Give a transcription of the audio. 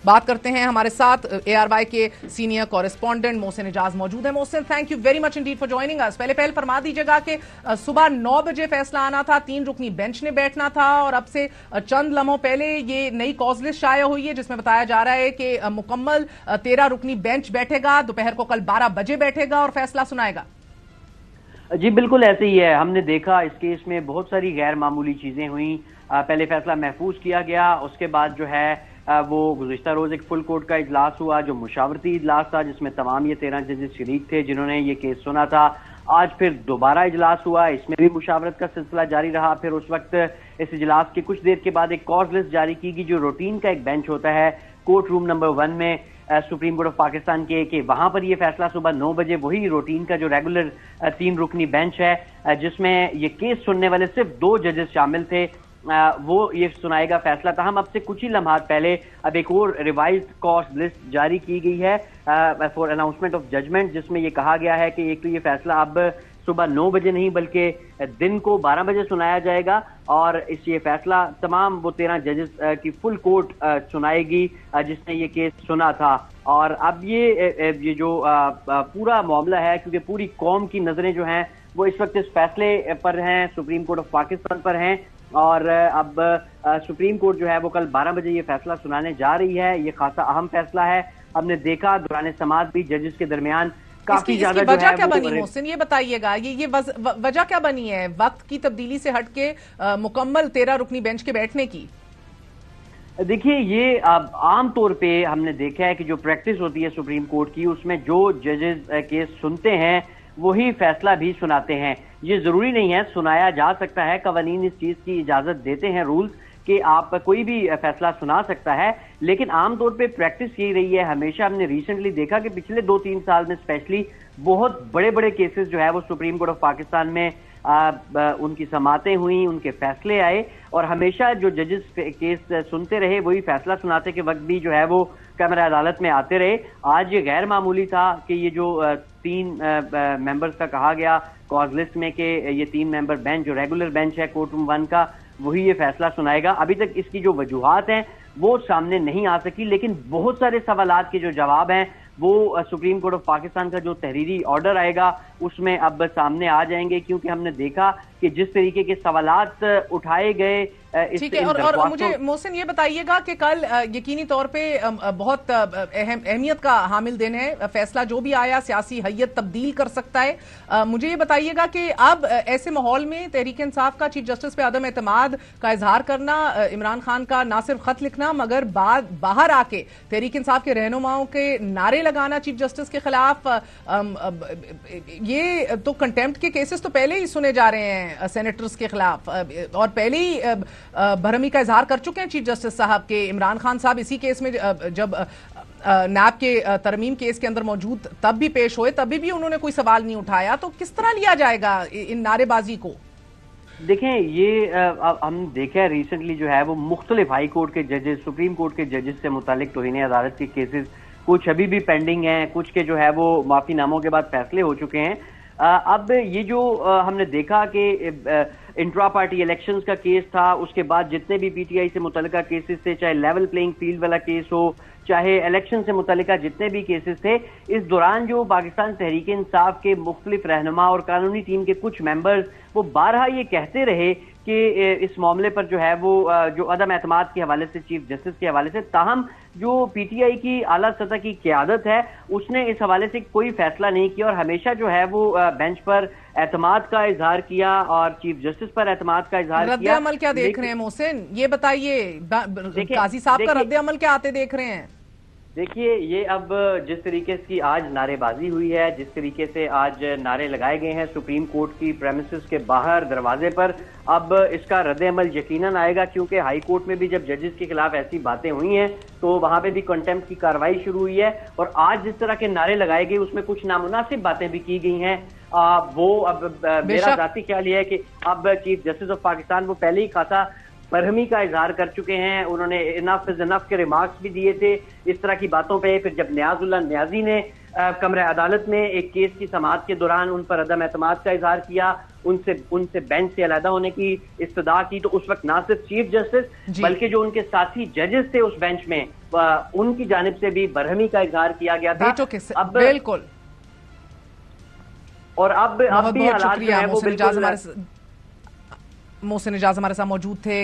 बात करते हैं। हमारे साथ ARY के सीनियर कॉरेस्पॉन्डेंट मोहसिन इजाज मौजूद है। Mohsin, thank you very much Indeed for joining us. पहले फरमा दीजिएगा कि सुबह 9 बजे फैसला आना था, 3 रुकनी बेंच ने बैठना था, और अब से चंद लम्हों पहले ये नई कॉज लिस्ट शाया हुई है जिसमें बताया जा रहा है कि मुकम्मल 13 रुकनी बेंच बैठेगा, दोपहर को कल 12 बजे बैठेगा और फैसला सुनाएगा। जी बिल्कुल ऐसे ही है। हमने देखा इस केस में बहुत सारी गैर मामूली चीजें हुई। पहले फैसला महफूज किया गया, उसके बाद जो है वो गुज़िश्ता रोज एक फुल कोर्ट का इजलास हुआ जो मुशावरती इजलास था, जिसमें तमाम ये 13 जजेस शरीक थे जिन्होंने ये केस सुना था। आज फिर दोबारा इजलास हुआ, इसमें भी मुशावरत का सिलसिला जारी रहा। फिर उस वक्त इस इजलास के कुछ देर के बाद एक कॉज लिस्ट जारी की गई जो रूटीन का एक बेंच होता है कोर्ट रूम नंबर 1 में सुप्रीम कोर्ट ऑफ पाकिस्तान के, कि वहां पर ये फैसला सुबह 9 बजे वही रूटीन का जो रेगुलर 3 रुकनी बेंच है जिसमें ये केस सुनने वाले सिर्फ 2 जजेस शामिल थे, वो ये सुनाएगा फैसला। था हम अब से कुछ ही लम्हात पहले अब एक और रिवाइज्ड कॉस्ट लिस्ट जारी की गई है फॉर अनाउंसमेंट ऑफ जजमेंट, जिसमें ये कहा गया है कि एक तो ये फैसला अब सुबह 9 बजे नहीं बल्कि दिन को 12 बजे सुनाया जाएगा, और इस ये फैसला तमाम वो 13 जजेस की फुल कोर्ट सुनाएगी जिसने ये केस सुना था। और अब ये जो पूरा मामला है, क्योंकि पूरी कौम की नजरें जो हैं वो इस वक्त इस फैसले पर हैं, सुप्रीम कोर्ट ऑफ पाकिस्तान पर हैं, और अब सुप्रीम कोर्ट जो है वो कल 12 बजे ये फैसला सुनाने जा रही है। ये खासा अहम फैसला है। हमने देखा दौरान समाअत भी जजेस के दरमियान काफी ज्यादा वजह क्या बनी मोहसिन, ये बताइएगा, ये वजह क्या बनी है वक्त की तब्दीली से हटके मुकम्मल 13 रुकनी बेंच के बैठने की? देखिए ये आम तौर पे हमने देखा है कि जो प्रैक्टिस होती है सुप्रीम कोर्ट की, उसमें जो जजेस केस सुनते हैं वही फैसला भी सुनाते हैं। ये जरूरी नहीं है, सुनाया जा सकता है, कवानीन इस चीज की इजाजत देते हैं रूल्स कि आप कोई भी फैसला सुना सकता है, लेकिन आमतौर पे प्रैक्टिस यही रही है हमेशा। हमने रिसेंटली देखा कि पिछले 2-3 साल में स्पेशली बहुत बड़े बड़े केसेस जो है वो सुप्रीम कोर्ट ऑफ पाकिस्तान में उनकी समातें हुई, उनके फैसले आए, और हमेशा जो जजेस केस सुनते रहे वही फैसला सुनाते के वक्त भी जो है वो कैमरा अदालत में आते रहे। आज ये गैर मामूली था कि ये जो 3 मेंबर्स का कहा गया कॉज लिस्ट में कि ये 3 मेंबर बेंच जो रेगुलर बेंच है कोर्ट रूम 1 का वही ये फैसला सुनाएगा। अभी तक इसकी जो वजूहात हैं वो सामने नहीं आ सकी, लेकिन बहुत सारे सवालात के जो जवाब हैं वो सुप्रीम कोर्ट ऑफ पाकिस्तान का जो तहरीरी ऑर्डर आएगा उसमें अब सामने आ जाएंगे, क्योंकि हमने देखा कि जिस तरीके के सवालात उठाए गए। ठीक है, और मुझे मोहसिन ये बताइएगा कि कल यकीनी तौर पे बहुत अहमियत का हामिल दिन है, फैसला जो भी आया सियासी हैयत तब्दील कर सकता है। मुझे ये बताइएगा कि अब ऐसे माहौल में तहरीक इंसाफ का चीफ जस्टिस पे अदम एतमाद का इजहार करना, इमरान खान का ना सिर्फ खत लिखना मगर बाहर आके तहरीक इंसाफ के रहनुमाओं के नारे लगाना चीफ जस्टिस के खिलाफ, ये तो कंटेम्प्ट के केसेस तो पहले ही सुने जा रहे हैं सेनेटर्स के खिलाफ, और पहले ही बरहमी का इजहार कर चुके हैं चीफ जस्टिस साहब के। इमरान खान साहब इसी केस में जब नैब के तरमीम केस के अंदर मौजूद तब भी पेश हुए, तभी भी उन्होंने कोई सवाल नहीं उठाया। तो किस तरह लिया जाएगा इन नारेबाजी को? देखें ये हम देखा है रिसेंटली जो है वो मुख्तलिफ हाई कोर्ट के जजेस, सुप्रीम कोर्ट के जजेस से मुतालिक तौहीन अदालत के केसेस कुछ अभी भी पेंडिंग हैं, कुछ के जो है वो माफी नामों के बाद फैसले हो चुके हैं। अब ये जो हमने देखा कि इंट्रा पार्टी इलेक्शंस का केस था, उसके बाद जितने भी पीटीआई से मुतल्लिका केसेस थे, चाहे लेवल प्लेइंग फील्ड वाला केस हो, चाहे इलेक्शन से मुतल्लिका जितने भी केसेस थे, इस दौरान जो पाकिस्तान तहरीक इंसाफ के मुख्तलिफ रहनुमा और कानूनी टीम के कुछ मेंबर्स वो बारहा ये कहते रहे कि इस मामले पर जो है वो जो अदम एतमाद के हवाले से, चीफ जस्टिस के हवाले से, ताहम जो पीटीआई की आला सतह की क़यादत है उसने इस हवाले से कोई फैसला नहीं किया, और हमेशा जो है वो बेंच पर एतमाद का इजहार किया और चीफ जस्टिस पर एतमाद का इजहार किया। रद्द अमल क्या देख रहे हैं मोहसिन, ये बताइए, काजी साहब का रद्द अमल क्या आते देख रहे हैं? देखिए ये अब जिस तरीके से आज नारेबाजी हुई है, जिस तरीके से आज नारे लगाए गए हैं सुप्रीम कोर्ट की प्रेमिसेस के बाहर दरवाजे पर, अब इसका रद्द-ए-अमल यकीनन आएगा, क्योंकि हाई कोर्ट में भी जब जजेस के खिलाफ ऐसी बातें हुई हैं तो वहां पे भी कंटेम्प्ट की कार्रवाई शुरू हुई है, और आज जिस तरह के नारे लगाए गए उसमें कुछ नामुनासिब बातें भी की गई हैं। वो अब मेरा ज़ाती ख्याल ये है कि अब चीफ जस्टिस ऑफ पाकिस्तान वो पहले ही खासा बरहमी का इजहार कर चुके हैं, उन्होंने इनफ इज इनफ के रिमार्क्स भी दिए थे इस तरह की बातों पे। फिर जब नियाजुल्लाह नियाजी ने कमरे अदालत में एक केस की समाअत के दौरान उन पर अदम एतमाद का इजहार किया, ان سے بینچ سے علیحدہ ہونے کی استدعا کی تو اس وقت نہ صرف چیف جسٹس بلکہ جو ان کے ساتھی ججز تھے اس بینچ میں ان کی جانب سے بھی برہمی کا اظہار کیا گیا تھا. اب بالکل اور اب بھی حالات جو ہیں وہ بالکل محسن اجاز ہمارے ساتھ موجود تھے.